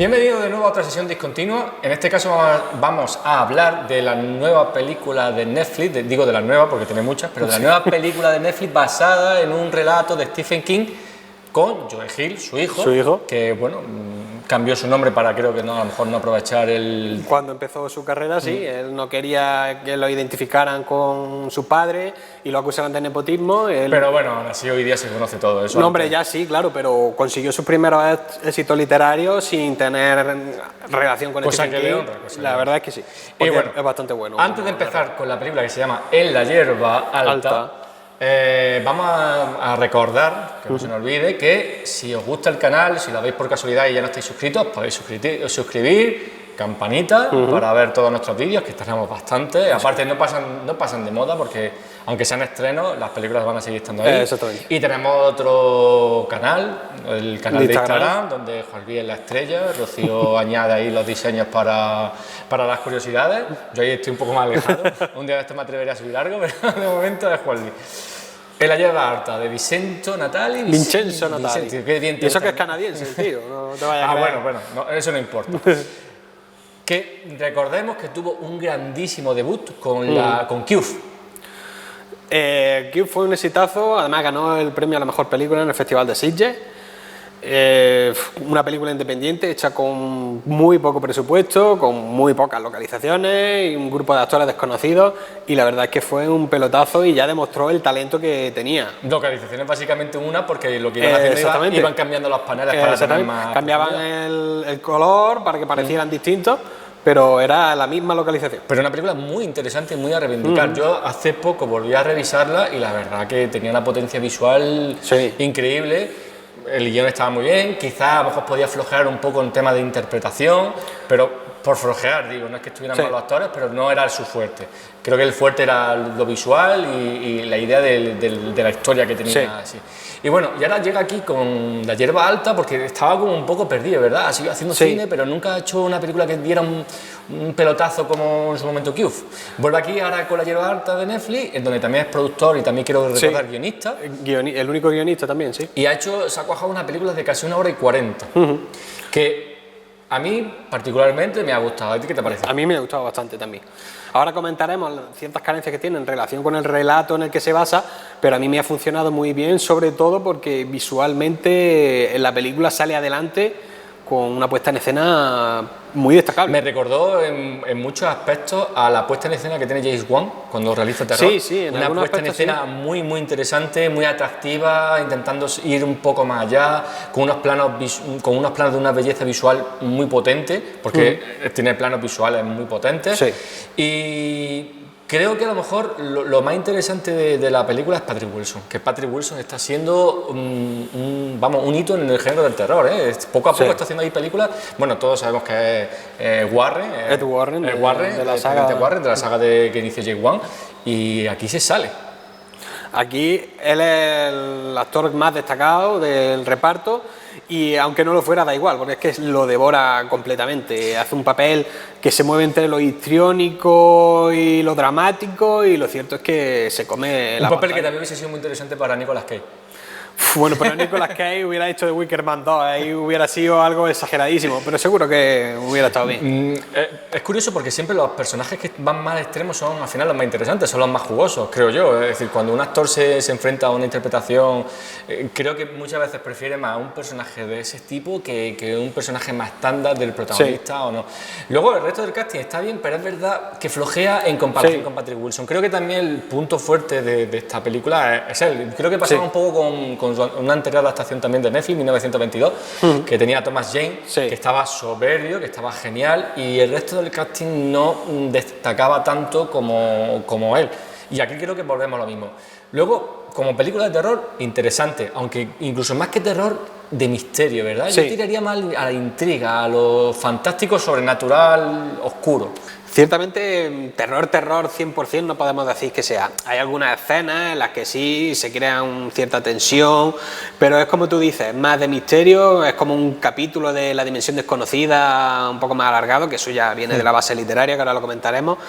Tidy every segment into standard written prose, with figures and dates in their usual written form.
Bienvenido de nuevo a otra sesión discontinua. En este caso vamos a hablar de la nueva película de Netflix, digo de la nueva porque tiene muchas, pero de la nueva película de Netflix basada en un relato de Stephen King con Joe Hill, su hijo, que bueno, cambió su nombre para creo que no, a lo mejor no aprovechar el... Cuando empezó su carrera, sí, él no quería que lo identificaran con su padre y lo acusaran de nepotismo. Pero bueno, aún así hoy día se conoce todo eso. No, hombre, ya sí, claro, pero consiguió sus primeros éxitos literarios sin tener relación con Cosa Stephen que le King. honra, cosa La que verdad es que sí, Y bueno, es bastante bueno. Antes de empezar con la película que se llama En la hierba alta. Vamos a recordar, que no se nos olvide, que si os gusta el canal, si lo veis por casualidad y ya no estáis suscritos, podéis suscribir, campanita para ver todos nuestros vídeos, que estrenamos bastante. Aparte no pasan de moda porque aunque sean estrenos, las películas van a seguir estando ahí. Exactamente. Y tenemos otro canal, el canal de Instagram, donde Juan Luis es la estrella, Rocío añade ahí los diseños para las curiosidades. Yo ahí estoy un poco más alejado, un día de esto me atrevería a subir algo, pero de momento es Juan Luis. En la hierba alta, de Vincenzo Natali. Vincenzo Natali. Qué bien te y eso gusta. que es canadiense, tío, no te vayas a creer. Bueno, no, eso no importa. Que recordemos que tuvo un grandísimo debut con Q. Q fue un exitazo, además ganó el premio a la mejor película en el Festival de Sitges. Una película independiente hecha con muy poco presupuesto, con muy pocas localizaciones y un grupo de actores desconocidos, y la verdad es que fue un pelotazo y ya demostró el talento que tenía. Localizaciones básicamente una, porque lo que iban haciendo iban cambiando los paneles para tener más... Cambiaban el color para que parecieran distintos, pero era la misma localización. Pero una película muy interesante y muy a reivindicar. Yo hace poco volví a revisarla y la verdad que tenía una potencia visual increíble. El guión estaba muy bien, quizás a lo mejor podía flojear un poco en tema de interpretación, pero por flojear, digo, no es que estuvieran mal los actores, pero no era su fuerte. Creo que el fuerte era lo visual y la idea de la historia que tenía. Así. Y bueno, y ahora llega aquí con La hierba alta porque estaba como un poco perdido, ¿verdad? Ha seguido haciendo cine, pero nunca ha hecho una película que diera un pelotazo como en su momento Q. Vuelve aquí ahora con La hierba alta de Netflix, en donde también es productor y también quiero recordar guionista. El único guionista también, sí. Y se ha cuajado una película de casi 1 hora y 40, que a mí particularmente me ha gustado. ¿A ti qué te parece? A mí me ha gustado bastante también. Ahora comentaremos ciertas carencias que tiene en relación con el relato en el que se basa, pero a mí me ha funcionado muy bien, sobre todo porque visualmente la película sale adelante con una puesta en escena muy destacable. Me recordó en muchos aspectos a la puesta en escena que tiene James Wan cuando realiza terror. Sí, en una puesta en escena muy interesante, muy atractiva, intentando ir un poco más allá, con unos planos de una belleza visual muy potente, porque tiene planos visuales muy potentes. Y creo que a lo mejor lo más interesante de la película es Patrick Wilson, que Patrick Wilson está siendo un hito en el género del terror, ¿eh? Poco a poco está haciendo ahí películas. Bueno, todos sabemos que es Ed Warren, de la saga que inició James Wan, y aquí se sale. Aquí él es el actor más destacado del reparto y aunque no lo fuera da igual, porque es que lo devora completamente. Hace un papel que se mueve entre lo histriónico y lo dramático, y lo cierto es que se come la papel pantalla. que también hubiese sido muy interesante para Nicolas Cage. Bueno, pero Nicolas Cage hubiera hecho de Wicker Man 2, ahí hubiera sido algo exageradísimo, pero seguro que hubiera estado bien. Es curioso porque siempre los personajes que van más extremos son al final los más interesantes, son los más jugosos, creo yo. Es decir, cuando un actor se enfrenta a una interpretación, creo que muchas veces prefiere más un personaje de ese tipo que un personaje más estándar del protagonista o no. Luego el resto del casting está bien, pero es verdad que flojea en comparación con Patrick Wilson. Creo que también el punto fuerte de esta película es él. Creo que pasaba un poco con una anterior adaptación también de Netflix, 1922, que tenía a Thomas Jane, que estaba soberbio, que estaba genial, y el resto del casting no destacaba tanto como él. Y aquí creo que volvemos a lo mismo. Luego, como película de terror, interesante, aunque incluso más que terror, de misterio, ¿verdad? Yo tiraría más a la intriga, a lo fantástico, sobrenatural, oscuro. Ciertamente, terror 100% no podemos decir que sea. Hay algunas escenas en las que sí se crea cierta tensión, pero es como tú dices, más de misterio, es como un capítulo de La Dimensión Desconocida un poco más alargado, que eso ya viene de la base literaria, que ahora lo comentaremos,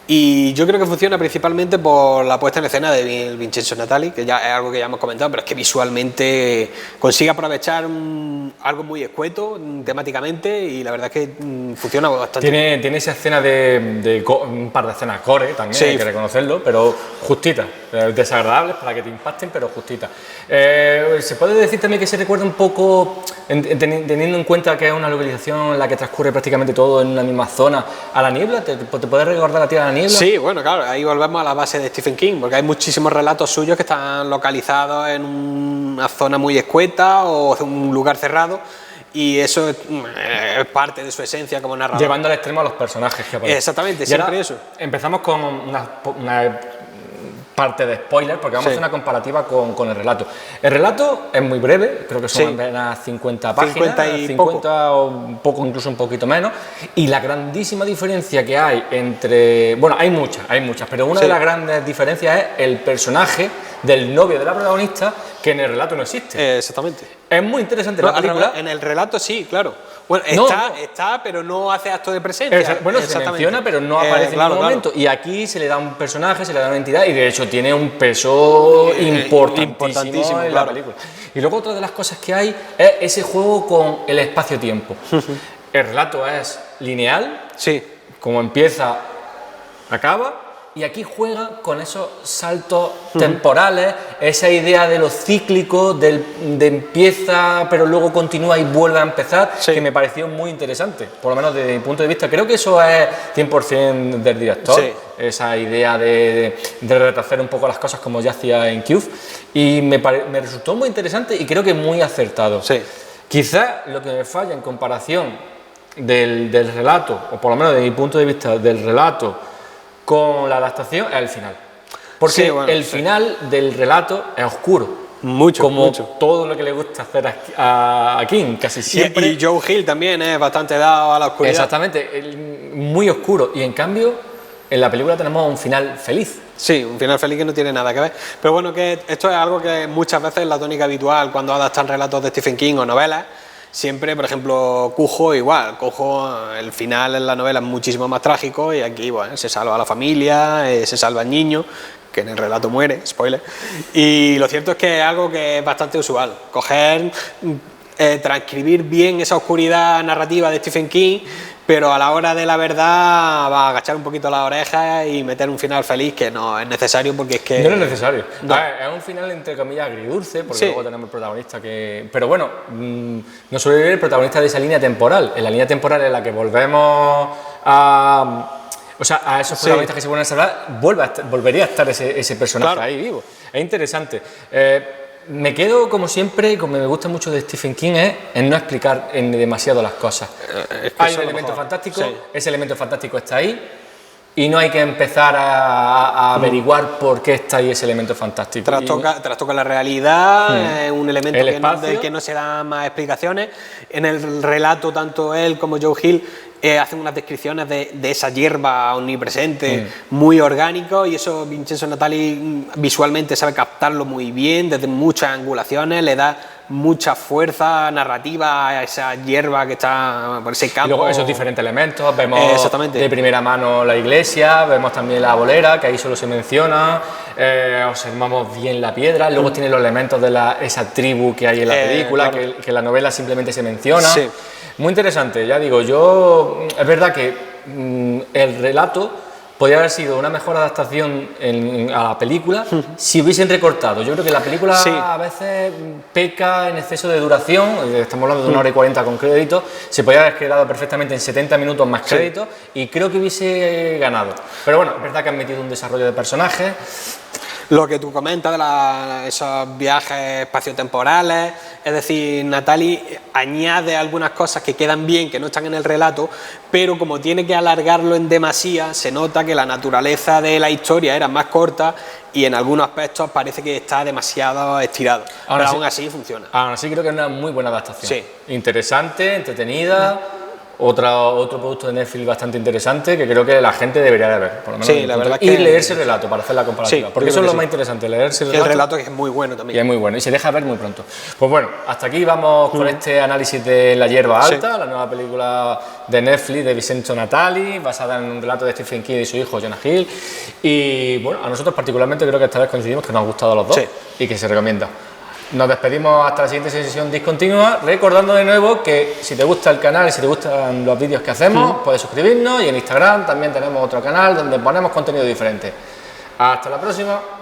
y yo creo que funciona principalmente por la puesta en escena de Vincenzo Natali, que ya es algo que ya hemos comentado, pero es que visualmente consigue aprovechar algo muy escueto temáticamente, y la verdad es que funciona bastante. Tiene esa escena un par de escenas gore también, sí, hay que reconocerlo, pero justitas, desagradables para que te impacten, pero justitas. ¿Se puede decir también que se recuerda un poco, teniendo en cuenta que es una localización en la que transcurre prácticamente todo en una misma zona, a La Niebla? ¿Te puedes recordar a ti a La Niebla? Sí, bueno, claro, ahí volvemos a la base de Stephen King, porque hay muchísimos relatos suyos que están localizados en una zona muy escueta o un lugar cerrado, y eso es parte de su esencia como narrador. Llevando al extremo a los personajes que aparecen. Exactamente, siempre eso. Empezamos con una parte de spoiler, porque vamos a hacer una comparativa con el relato. El relato es muy breve, creo que son apenas 50 páginas, 50 o un poco, incluso un poquito menos, y la grandísima diferencia que hay entre... Bueno, hay muchas, pero una de las grandes diferencias es el personaje del novio de la protagonista, que en el relato no existe. Exactamente. Es muy interesante la película. En el relato sí, claro. Bueno, está, pero no hace acto de presencia. Bueno, se menciona, pero no aparece en ningún momento. Y aquí se le da un personaje, se le da una entidad, y de hecho tiene un peso importantísimo en la película. Y luego otra de las cosas que hay es ese juego con el espacio-tiempo. El relato es lineal, como empieza, acaba. Y aquí juega con esos saltos temporales, esa idea de lo cíclico, de empieza pero luego continúa y vuelve a empezar, que me pareció muy interesante, por lo menos desde mi punto de vista. Creo que eso es 100% del director, esa idea de retrasar un poco las cosas como ya hacía en Cube, y me resultó muy interesante y creo que muy acertado. Quizás lo que me falla en comparación del relato, o por lo menos desde mi punto de vista del relato, con la adaptación es el final, porque el final del relato es oscuro, como todo lo que le gusta hacer a King, casi siempre. Y Joe Hill también es bastante dado a la oscuridad. Exactamente, muy oscuro, y en cambio en la película tenemos un final feliz. Sí, un final feliz que no tiene nada que ver, pero bueno, que esto es algo que muchas veces es la tónica habitual cuando adaptan relatos de Stephen King o novelas. Siempre, por ejemplo, Cujo igual. Cujo, el final en la novela es muchísimo más trágico, y aquí, bueno, se salva a la familia, se salva al niño, que en el relato muere, spoiler. Y lo cierto es que es algo que es bastante usual, coger, transcribir bien esa oscuridad narrativa de Stephen King, pero a la hora de la verdad va a agachar un poquito las orejas y meter un final feliz, que no es necesario, porque es que... No es necesario. No. Es un final entre comillas agridulce, porque luego tenemos el protagonista que... Pero bueno, no sobrevive el protagonista de esa línea temporal. En la línea temporal en la que volvemos a... O sea, a esos protagonistas que se vuelven a salvar, volvería a estar ese personaje ahí vivo. Es interesante. Me quedo, como siempre, como me gusta mucho de Stephen King, en no explicar demasiado las cosas. Hay un elemento fantástico, ese elemento fantástico está ahí, y no hay que empezar a averiguar por qué está ahí ese elemento fantástico. Trastoca la realidad, es un elemento del que no se dan más explicaciones. En el relato, tanto él como Joe Hill hacen unas descripciones de esa hierba omnipresente, muy orgánico, y eso Vincenzo Natali visualmente sabe captarlo muy bien, desde muchas angulaciones, le da mucha fuerza narrativa a esa hierba que está por ese campo. Y luego esos diferentes elementos, vemos de primera mano la iglesia, vemos también la bolera, que ahí solo se menciona, observamos bien la piedra, luego tiene los elementos de esa tribu que hay en la película, que en la novela simplemente se menciona. Muy interesante, ya digo, es verdad que el relato podría haber sido una mejor adaptación a la película si hubiesen recortado. Yo creo que la película a veces peca en exceso de duración, estamos hablando de 1 hora y 40 con créditos, se podría haber quedado perfectamente en 70 minutos más créditos, y creo que hubiese ganado. Pero bueno, es verdad que han metido un desarrollo de personajes. Lo que tú comentas de esos viajes espaciotemporales, es decir, Natali añade algunas cosas que quedan bien, que no están en el relato, pero como tiene que alargarlo en demasía, se nota que la naturaleza de la historia era más corta y en algunos aspectos parece que está demasiado estirado. Pero aún así funciona. Aún así creo que es una muy buena adaptación. Interesante, entretenida. otro producto de Netflix bastante interesante que creo que la gente debería de ver, por lo menos. Sí, la verdad y que... leerse el relato para hacer la comparativa, Sí, porque eso es lo más interesante, leerse el relato que es muy bueno también. Y es muy bueno, y se deja ver muy pronto. Pues bueno, hasta aquí vamos con este análisis de La hierba alta, la nueva película de Netflix de Vincenzo Natali, basada en un relato de Stephen King y su hijo Jonah Hill. Y bueno, a nosotros particularmente creo que esta vez coincidimos que nos ha gustado a los dos y que se recomienda. Nos despedimos hasta la siguiente sesión discontinua, recordando de nuevo que si te gusta el canal y si te gustan los vídeos que hacemos, puedes suscribirnos, y en Instagram también tenemos otro canal donde ponemos contenido diferente. Hasta la próxima.